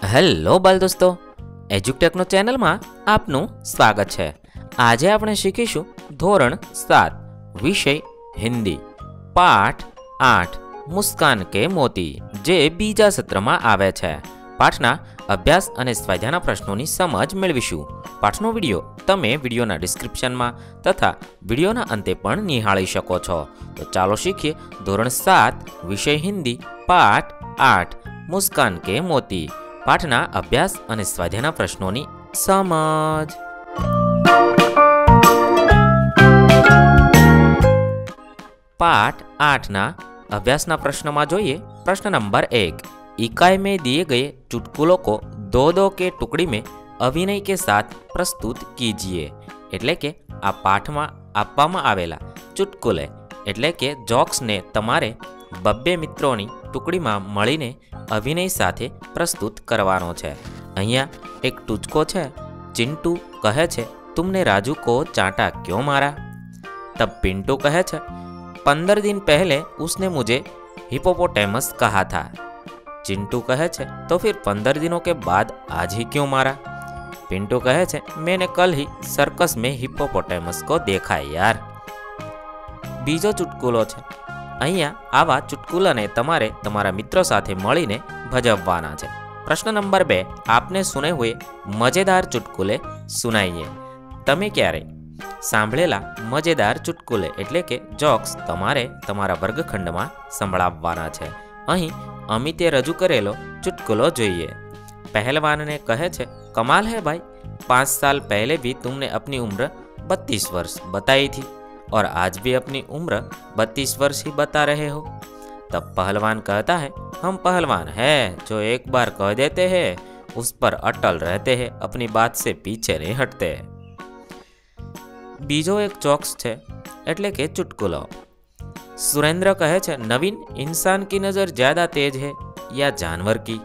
Hello બાલ દોસ્તો, એજ્યુટેકનો ચેનલમાં આપનું સ્વાગત છે। આજે આપણે શીખીશું ધોરણ 7 વિષય હિન્દી પાઠ 8 મુસ્કાન કે મોતી, જે બીજા સત્રમાં આવે છે। પાઠના અભ્યાસ અને સ્વાધ્યાયના પ્રશ્નોની સમજ મેળવીશું। પાઠનો વિડીયો તમે વિડીયોના ડિસ્ક્રિપ્શનમાં તથા વિડીયોના અંતે પણ નિહાળી શકો છો। તો ચાલો શીખીએ ધોરણ 7 વિષય હિન્દી પાઠ 8 મુસ્કાન કે મોતી, પાઠના અભ્યાસ અને સ્વાધ્યાયના પ્રશ્નોની સમજ। पाठ 8 अभ्यासना प्रश्न में जोइए। प्रश्न नंबर 1, इकाई में दिए गए चुटकुलों को दो दो के टुकड़ी में अभिनय के साथ प्रस्तुत कीजिए। एटले के आ पाठ में आपवामां आवेला चुटकुले एटले के जोक्स ने तमारे बब्बे मित्रोनी टुकड़ी में मळीने अभिनय साथे प्रस्तुत करवानो छे। अहींया एक टूचको छे। चिंटू कहे छे, तुमने राजू को चांटा क्यों मारा? तब पिंटू कहे छे, 15 दिन पहले उसने मुझे हिपोपोटेमस कहा था। चिंटू कहे छे, तो फिर 15 दिनों के बाद आज ही क्यों मारा? पिंटू कहे छे, मैंने कल ही सर्कस में हिपोपोटेमस को देखा यार। बीजो चुटकुलो छे। अहींया आवा चुटकुलाने तमारे तमारा मित्रों साथे मळीने भजववाना छे। प्रश्न नंबर 2, आपने सुने हुए मजेदार चुटकुले सुनाइए। तमे क्यारे सांभळेला मजेदार चुटकुले एटले के जोक्स तमारे तमारा वर्गखंडमां संभळाववाना छे। अहीं अमिते रजू करेलो चुटकुलो जोईए। पहलवान ने कहे छे, कमाल है भाई, 5 साल पहले भी तुमने अपनी उम्र 32 वर्ष बताई थी और आज भी अपनी उम्र 32 वर्ष ही बता रहे हो। तब पहलवान कहता है, हम पहलवान हैं जो एक बार कह देते हैं उस पर अटल रहते हैं, अपनी बात से पीछे नहीं हटते। बीजो एक जोक्स छे एटले के चुटकुलो। सुरेंद्र कहे छे, नवीन, इंसान की नजर ज्यादा तेज है या जानवर की?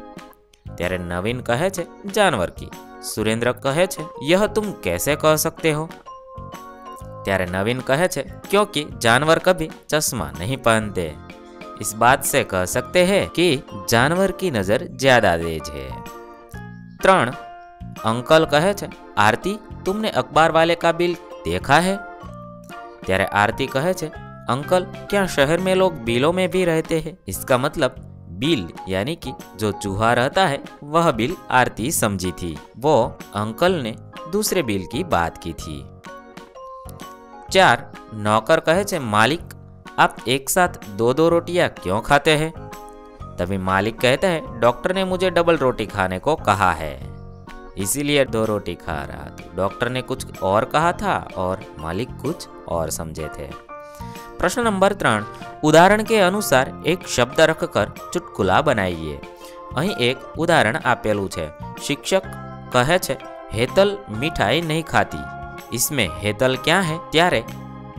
त्यारे नवीन कहे छे, जानवर की। सुरेंद्र कहे छे, यह तुम कैसे कह सकते हो? त्यारे नवीन कहे छे, क्योंकि जानवर कभी चश्मा नहीं पहनते, इस बात से कह सकते हैं कि जानवर की नजर ज्यादा तेज है। 3, अंकल कहे छे, आरती, तुमने अखबार वाले का बिल देखा है? त्यारे आरती कहे छे, अंकल, क्या शहर में लोग बिलों में भी रहते हैं? इसका मतलब बिल यानी कि जो चूहा रहता है वह बिल आरती समझी थी। वो अंकल ने दूसरे बिल की बात की थी। 4, नौकर कहे छे, मालिक, आप एक साथ 2-2 रोटियां क्यों खाते हैं? तभी मालिक कहता है, डॉक्टर ने मुझे डबल रोटी खाने को कहा है, इसीलिए 2 रोटी खा रहा था। डॉक्टर ने कुछ और कहा था और मालिक कुछ और समझे थे। प्रश्न नंबर 3, उदाहरण के अनुसार एक शब्द रखकर चुटकुला बनाइए। अहीं एक उदाहरण आपेलू छे। शिक्षक कहे छे, हेतल मिठाई नहीं खाती, इसमें हेतल क्या है? त्यारे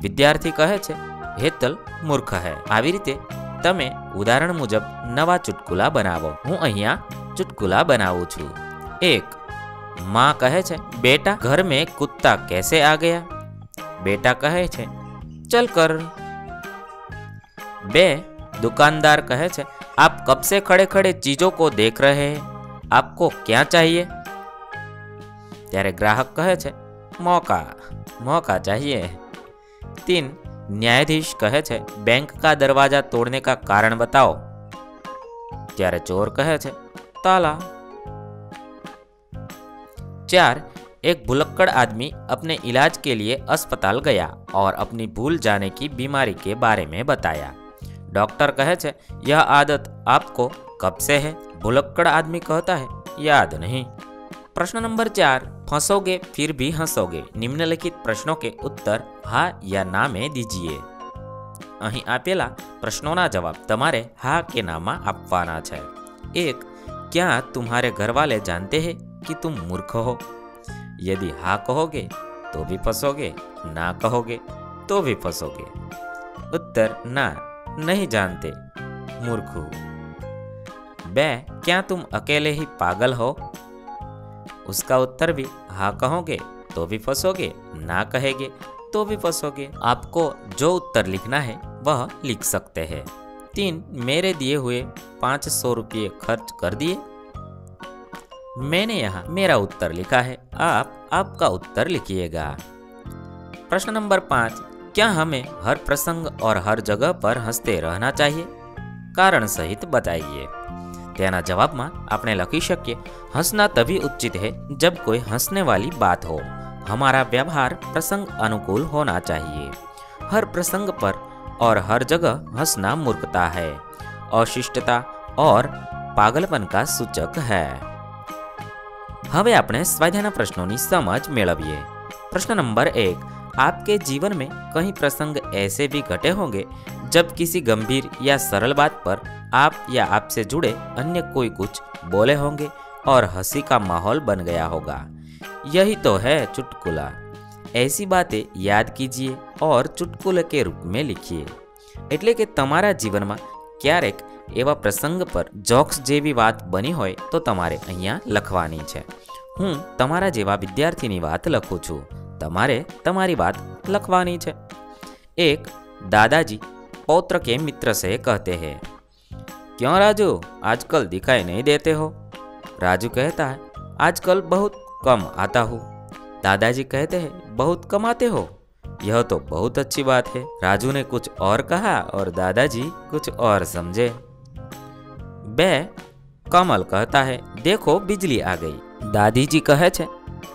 विद्यार्थी कहे छे, हेतल मूर्ख है। आवी रीते तमे उदाहरण मुजब नवा चुटकुला बनावो। हूँ अहींया चुटकुला बनावुं छुं। 1, माँ कहे छे, बेटा, घर में कुत्ता कैसे आ गया? बेटा कहे छे, चल कर। 2, दुकानदार कहे छे, आप कब से खड़े खड़े चीजों को देख रहे हैं, आपको क्या चाहिए? त्यारे ग्राहक कहे छे, मौका, मौका चाहिए। 3, न्यायाधीश कहे छे, बैंक का दरवाजा तोड़ने का कारण बताओ। त्यारे चोर कहे छे, ताला। 4, एक भुलक्कड़ आदमी अपने इलाज के लिए अस्पताल गया और अपनी भूल जाने की बीमारी के बारे में बताया। डॉक्टर कहे छे, यह आदत आपको कब से है? भुलक्कड़ आदमी कहता है, याद नहीं। प्रश्न नंबर 4, फंसोगे फिर भी हंसोगे। निम्नलिखित प्रश्नों के उत्तर हाँ या ना में दीजिए। અહીં આપેલા પ્રશ્નોના જવાબ તમારે હા કે નામાં આપવાના છે। 1, क्या तुम्हारे घरवाले जानते हैं कि तुम मूर्ख हो? यदि हाँ कहोगे तो भी फंसोगे, ना कहोगे तो भी फंसोगे। उत्तर ना, नहीं जानते, मूर्ख हूँ। 2, क्या तुम अकेले ही पागल हो? उसका उत्तर भी हाँ कहोगे तो भी फंसोगे, ना कहेंगे तो भी फंसोगे। आपको जो उत्तर लिखना है वह लिख सकते हैं। 3, मेरे दिए हुए 500 रुपये खर्च कर दिए? मैंने यहाँ मेरा उत्तर लिखा है, आप आपका उत्तर लिखिएगा। प्रश्न नंबर 5, क्या हमें हर प्रसंग और हर जगह पर हंसते रहना चाहिए? कारण सहित बताइए। તેના જવાબમાં આપણે લખી શકીએ, હસના તभी उचित है जब कोई हंसने वाली बात हो। हमारा व्यवहार प्रसंग अनुकूल होना चाहिए। हर प्रसंग पर और हर जगह हंसना मूर्खता है, अशिष्टता और पागलपन का सूचक है। હવે આપણે સ્વાધ્યાયના પ્રશ્નોની સમજ મેળવીએ। प्रश्न नंबर 1, आपके जीवन में कई प्रसंग ऐसे भी घटे होंगे जब किसी गंभीर या सरल बात पर आप या आपसे जुड़े अन्य कोई कुछ बोले होंगे और हंसी का माहौल बन गया होगा। यही तो है चुटकुला। ऐसी बातें याद कीजिए और चुटकुले के रूप में लिखिए। એટલે કે તમારા જીવનમાં ક્યારેક એવા પ્રસંગ પર જોક્સ જેવી વાત બની હોય તો તમારે અહીંયા લખવાની છે। હું તમારા જેવા વિદ્યાર્થીની વાત લખું છું, તમારે તમારી વાત લખવાની છે। एक दादाजी पौत्र के मित्र से कहते हैं, क्यों राजू, आजकल दिखाई नहीं देते हो? राजू कहता है, आजकल बहुत कम आता हूँ। दादाजी कहते हैं, बहुत कम आते हो? यह तो बहुत अच्छी बात है। राजू ने कुछ और कहा और दादाजी कुछ और समझे। बे कमल कहता है, देखो बिजली आ गई। दादी जी कहे छे,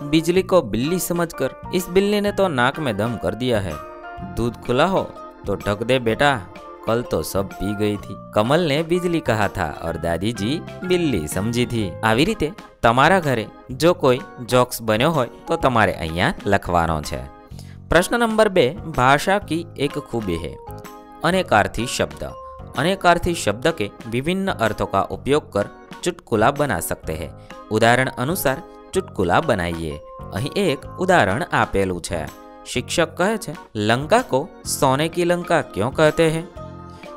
बिजली को बिल्ली समझकर इस बिल्ली ने तो नाक में दम कर दिया है। दूध खुला हो तो ढक दे बेटा, कल तो सब पी गई थी। कमल ने बिजली कहा था और दादी जी बिल्ली समझी थी। આવી રીતે તમારા ઘરે જો કોઈ જોક્સ બન્યો હોય તો તમારે અહીંયા લખવાનો છે। प्रश्न नंबर 2, भाषा की एक खूबी है अनेकार्थी शब्द। अनेकार्थी शब्द के विभिन्न अर्थों का उपयोग कर चुटकुला बना सकते हैं। उदाहरण अनुसार चुटकुला बनाइए। અહીં એક ઉદાહરણ આપેલું છે। शिक्षक कहे छे, लंका को सोने की लंका क्यों कहते हैं?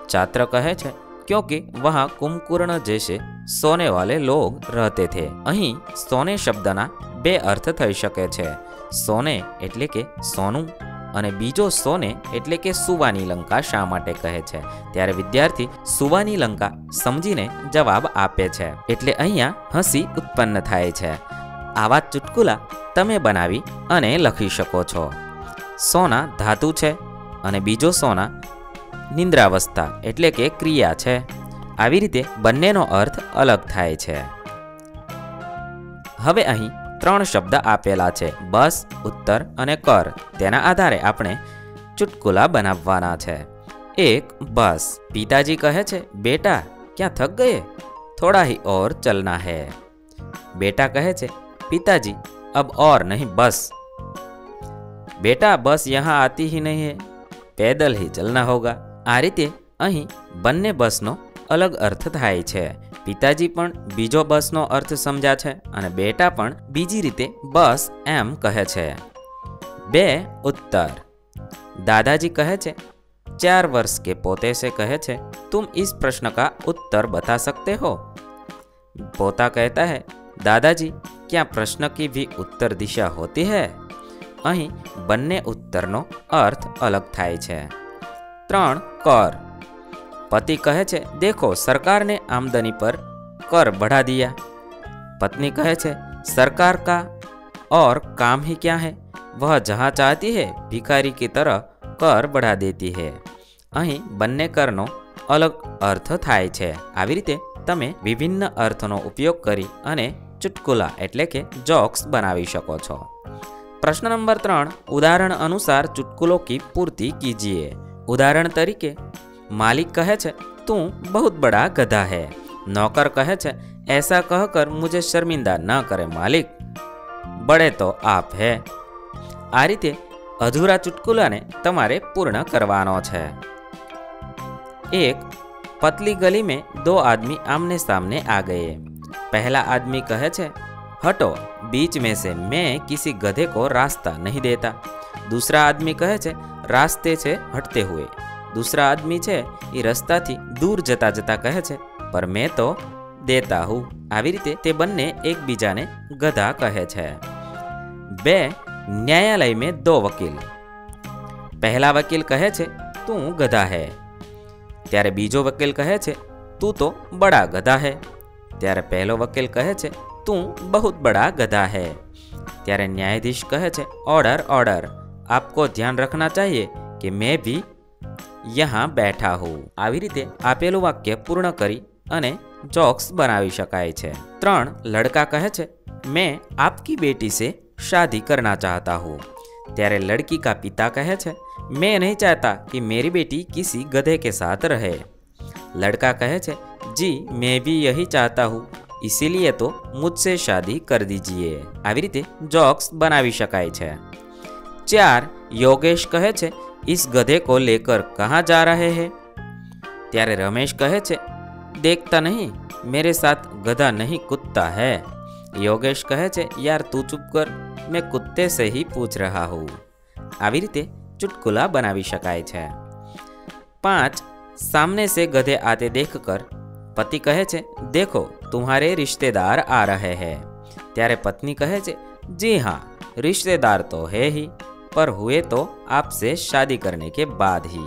छात्र कहे छे, क्योंकि वहाँ कुंभकर्ण जैसे सोने वाले लोग रहते थे। અહીં સોને શબ્દના બે અર્થ થઈ શકે છે। સોને એટલે કે સોનું અને બીજો સોને એટલે કે સુવાની લંકા શા માટે કહે છે? ત્યારે વિદ્યાર્થી સુવાની લંકા સમજીને જવાબ આપે છે, એટલે અહીંયા હસી ઉત્પન્ન થાય છે। આવા ચુટકુલા તમે બનાવી અને લખી શકો છો। સોના ધાતુ છે અને બીજો સોના નિંદ્રાવસ્થા એટલે કે ક્રિયા છે। આવી રીતે બંનેનો અર્થ અલગ થાય છે। હવે અહીં 3 શબ્દ આપેલા છે, બસ, ઉત્તર અને કર। તેના આધારે આપણે ચુટકુલા બનાવવાના છે। એક, બસ। પિતાજી કહે છે, બેટા क्या थक गए? थोड़ा ही और चलना है। बेटा कहे छे, पिताजी अब और नहीं बस। बेटा बस यहाँ आती ही नहीं है, पैदल ही चलना होगा। आ रीते અહીં બંને બસનો અલગ અર્થ થાય છે। પિતાજી પણ બીજો બસનો અર્થ સમજ્યા છે અને બેટા પણ બીજી રીતે બસ એમ કહે છે। 2, उत्तर। दादाजी कहे छे, 4 वर्ष के पोते से कहे छे, तुम इस प्रश्न का उत्तर बता सकते हो? पोता कहता है, दादाजी क्या प्रश्न की भी उत्तर दिशा होती है? અહીં બંને ઉત્તરનો અર્થ અલગ થાય છે। 3, कर। पति कहे छे, देखो सरकार ने आमदनी पर कर बढ़ा दिया। पत्नी कहे छे, सरकार का और काम ही क्या है, वह जहाँ चाहती है भिखारी की तरह कर बढ़ा देती है। અહીં બંને કરનો અલગ અર્થ થાય છે। આવી રીતે તમે વિભિન્ન અર્થનો ઉપયોગ કરી અને ચુટકુલા એટલે કે જોક્સ બનાવી શકો છો। प्रश्न नंबर 3, उदाहरण अनुसार चुटकुलों की पूर्ति कीजिए। उदाहरण तरीके, मालिक कहे छे, तू बहुत बड़ा गधा है। नौकर कहे छे, ऐसा कहकर मुझे शर्मिंदा न करे मालिक, बड़े तो आप है। आ रीते अधूरा चुटकुलाने तमारे पूर्ण करवानो छे। 1, पतली गली में 2 आदमी आमने सामने आ गए। पहला आदमी कहे छे, हटो, बीच में से मैं किसी गधे को रास्ता नहीं देता। दूसरा आदमी कहे छे, रास्ते से हटते हुए। दूसरा आदमी छे ये रस्ता थी दूर जता जता कहे छे, पर मैं तो देता हूँ। આવી રીતે તે બંને એકબીજાને ગધા કહે છે। 2, न्यायालय में 2 वकील। पहला वकील कहे छे, तू गधा है। त्यारे बीजो वकील कहे छे, तू तो बड़ा गधा है। ત્યારે પહેલો વકીલ કહે છે તું બહુત બડા ગધા હૈ। ત્યારે ન્યાયાધીશ કહે છે ऑर्डर ऑर्डर, आपको ध्यान रखना चाहिए कि मैं भी यहाँ बैठा हूँ। આવી રીતે આપેલું વાક્ય પૂર્ણ કરી અને જોક્સ બનાવી શકાય છે। 3 લડકા કહે છે मैं आपकी बेटी से शादी करना चाहता हूँ। ત્યારે लड़की का पिता कहे छे मैं नहीं चाहता कि मेरी बेटी किसी गधे के साथ रहे। लड़का कहे छे जी मैं भी यही चाहता हूँ, इसीलिए तो मुझसे शादी कर दीजिए। આવી રીતે જોક્સ બનાવી શકાય છે। 4 योगेश कहे छे इस गधे को लेकर कहाँ जा रहे हैं। ત્યારે रमेश कहे छे देखता नहीं मेरे साथ गधा नहीं कुत्ता है। योगेश कहे छे यार तू चुप कर, मैं कुत्ते से ही पूछ रहा हूँ। આવી રીતે चुटकुला बनावी शकाय छे। 5 सामने से गधे आते देखकर पति कहे छे देखो तुम्हारे रिश्तेदार आ रहे हैं। ત્યારે पत्नी कहे छे जी हाँ रिश्तेदार तो है ही, पर हुए तो आपसे शादी करने के बाद ही।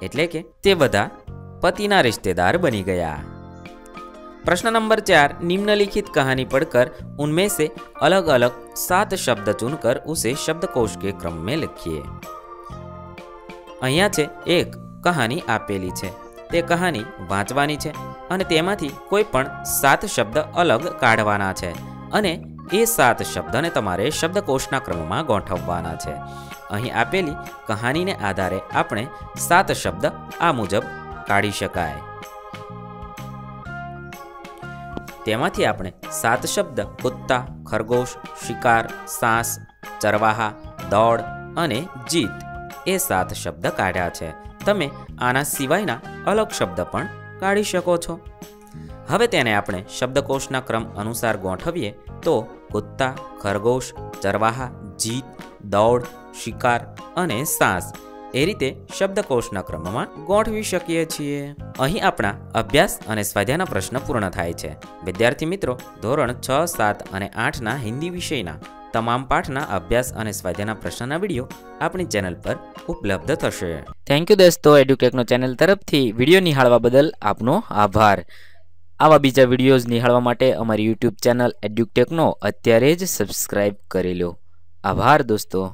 એટલે કે તે બધા પતિના रिश्तेदार बनी गया। प्रश्न नंबर 4 निम्नलिखित कहानी पढ़कर उनमें से अलग अलग 7 शब्द चुनकर उसे शब्दकोश के क्रम में लिखिए। અહીંયા છે એક કહાની આપેલી છે, તે કહાની વાંચવાની છે અને તેમાંથી કોઈ પણ 7 શબ્દ અલગ કાઢવાના છે અને એ 7 શબ્દને તમારે શબ્દકોશના ક્રમમાં ગોઠવવાના છે। અહીં આપેલી કહાનીને આધારે આપણે 7 શબ્દ આ મુજબ કાઢી શકાય। તેમાંથી આપણે 7 શબ્દ કુત્તા, ખરગોશ, શિકાર, સાંસ, ચરવાહા, દોડ અને જીત એ 7 શબ્દ કાઢ્યા છે। તમે આના સિવાયના અલગ શબ્દ પણ કાઢી શકો છો। હવે તેને આપણે શબ્દકોશના ક્રમ અનુસાર ગોઠવીએ તો કુત્તા, ખરગોશ, ચરવાહા, જીત, દોડ, શિકાર અને સાંસ એ રીતે શબ્દકોશના ક્રમમાં ગોઠવી શકીએ છીએ। અહીં આપણા અભ્યાસ અને સ્વાધ્યાયના પ્રશ્ન પૂર્ણ થાય છે। વિદ્યાર્થી મિત્રો, ધોરણ 6, 7 અને 8ના હિન્દી વિષયના તમામ પાઠના અભ્યાસ અને સ્વાધ્યાયના પ્રશ્નના વિડીયો આપણી ચેનલ પર ઉપલબ્ધ થશે। થેન્ક યુ દોસ્તો, એડ્યુટેકનો ચેનલ તરફથી વિડીયો નિહાળવા બદલ આપનો આભાર। આવા બીજા વિડીયોઝ નિહાળવા માટે અમારી યુટ્યુબ ચેનલ એડ્યુટેકનો અત્યારે જ સબસ્ક્રાઇબ કરી લો। આભાર દોસ્તો।